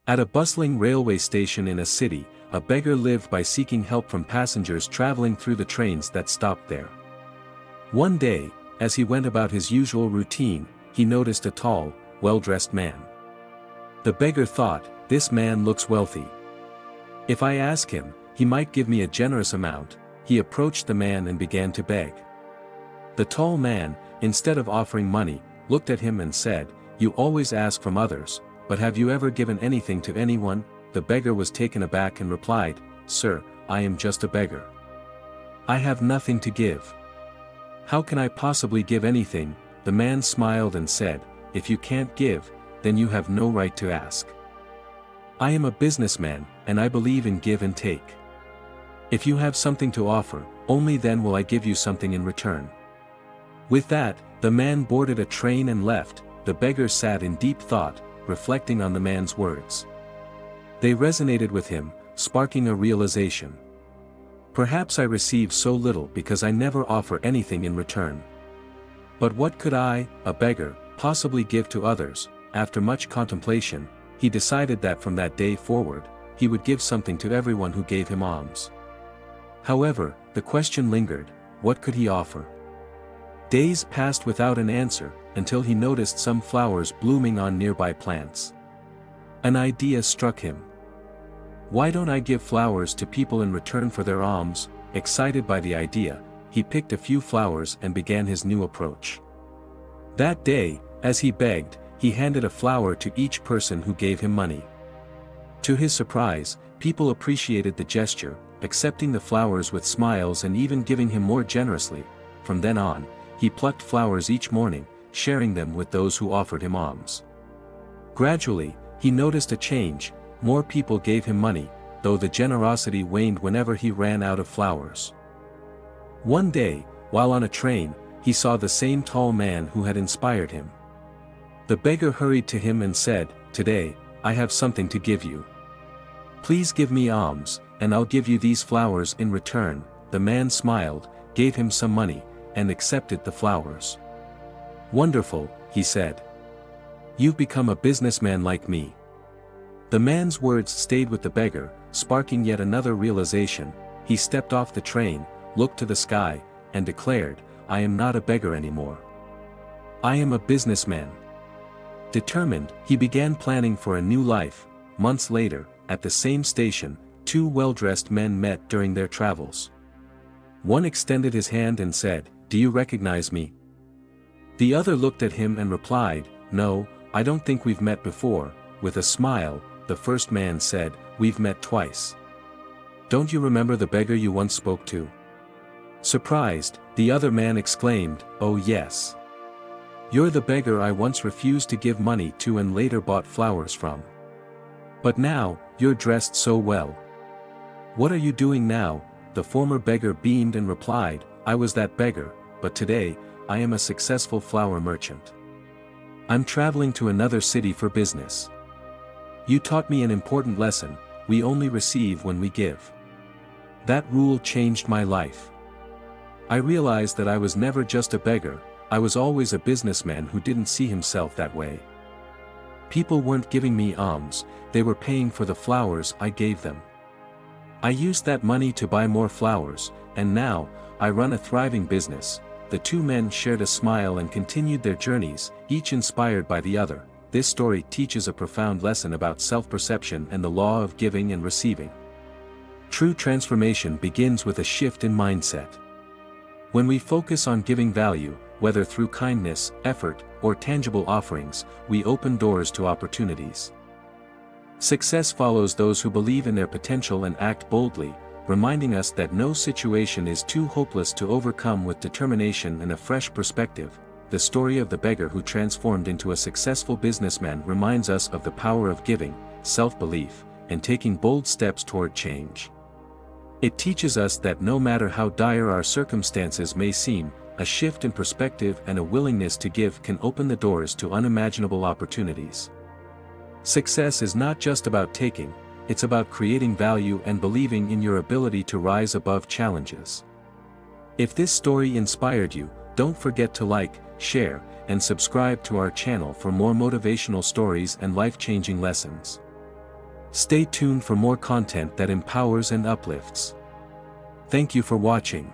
At a bustling railway station in a city, a beggar lived by seeking help from passengers traveling through the trains that stopped there. One day, as he went about his usual routine, he noticed a tall, well-dressed man. The beggar thought, "This man looks wealthy. If I ask him, he might give me a generous amount." He approached the man and began to beg. The tall man, instead of offering money, looked at him and said, "You always ask from others, but have you ever given anything to anyone?" The beggar was taken aback and replied, "Sir, I am just a beggar. I have nothing to give. How can I possibly give anything?" The man smiled and said, "If you can't give, then you have no right to ask. I am a businessman, and I believe in give and take. If you have something to offer, only then will I give you something in return." With that, the man boarded a train and left. The beggar sat in deep thought, reflecting on the man's words. They resonated with him, sparking a realization. Perhaps I receive so little because I never offer anything in return. But what could I, a beggar, possibly give to others? After much contemplation, he decided that from that day forward, he would give something to everyone who gave him alms. However, the question lingered, what could he offer? Days passed without an answer, until he noticed some flowers blooming on nearby plants. An idea struck him. Why don't I give flowers to people in return for their alms? Excited by the idea, he picked a few flowers and began his new approach. That day, as he begged, he handed a flower to each person who gave him money. To his surprise, people appreciated the gesture, accepting the flowers with smiles and even giving him more generously. From then on, he plucked flowers each morning, sharing them with those who offered him alms. Gradually, he noticed a change. More people gave him money, though the generosity waned whenever he ran out of flowers. One day, while on a train, he saw the same tall man who had inspired him. The beggar hurried to him and said, "Today, I have something to give you. Please give me alms, and I'll give you these flowers in return." The man smiled, gave him some money, and accepted the flowers. "Wonderful," he said. "You've become a businessman like me." The man's words stayed with the beggar, sparking yet another realization. He stepped off the train, looked to the sky, and declared, "I am not a beggar anymore. I am a businessman." Determined, he began planning for a new life. Months later, at the same station, two well-dressed men met during their travels. One extended his hand and said, "Do you recognize me?" The other looked at him and replied, "No, I don't think we've met before." With a smile, the first man said, "We've met twice. Don't you remember the beggar you once spoke to?" Surprised, the other man exclaimed, "Oh yes. You're the beggar I once refused to give money to and later bought flowers from. But now, you're dressed so well. What are you doing now?" The former beggar beamed and replied, "I was that beggar, but today, I am a successful flower merchant. I'm traveling to another city for business. You taught me an important lesson: we only receive when we give. That rule changed my life. I realized that I was never just a beggar, I was always a businessman who didn't see himself that way. People weren't giving me alms, they were paying for the flowers I gave them. I used that money to buy more flowers, and now, I run a thriving business." The two men shared a smile and continued their journeys, each inspired by the other. This story teaches a profound lesson about self-perception and the law of giving and receiving. True transformation begins with a shift in mindset. When we focus on giving value, whether through kindness, effort, or tangible offerings, we open doors to opportunities. Success follows those who believe in their potential and act boldly, reminding us that no situation is too hopeless to overcome with determination and a fresh perspective. The story of the beggar who transformed into a successful businessman reminds us of the power of giving, self-belief, and taking bold steps toward change. It teaches us that no matter how dire our circumstances may seem, a shift in perspective and a willingness to give can open the doors to unimaginable opportunities. Success is not just about taking, it's about creating value and believing in your ability to rise above challenges. If this story inspired you, don't forget to like, share, and subscribe to our channel for more motivational stories and life-changing lessons. Stay tuned for more content that empowers and uplifts. Thank you for watching.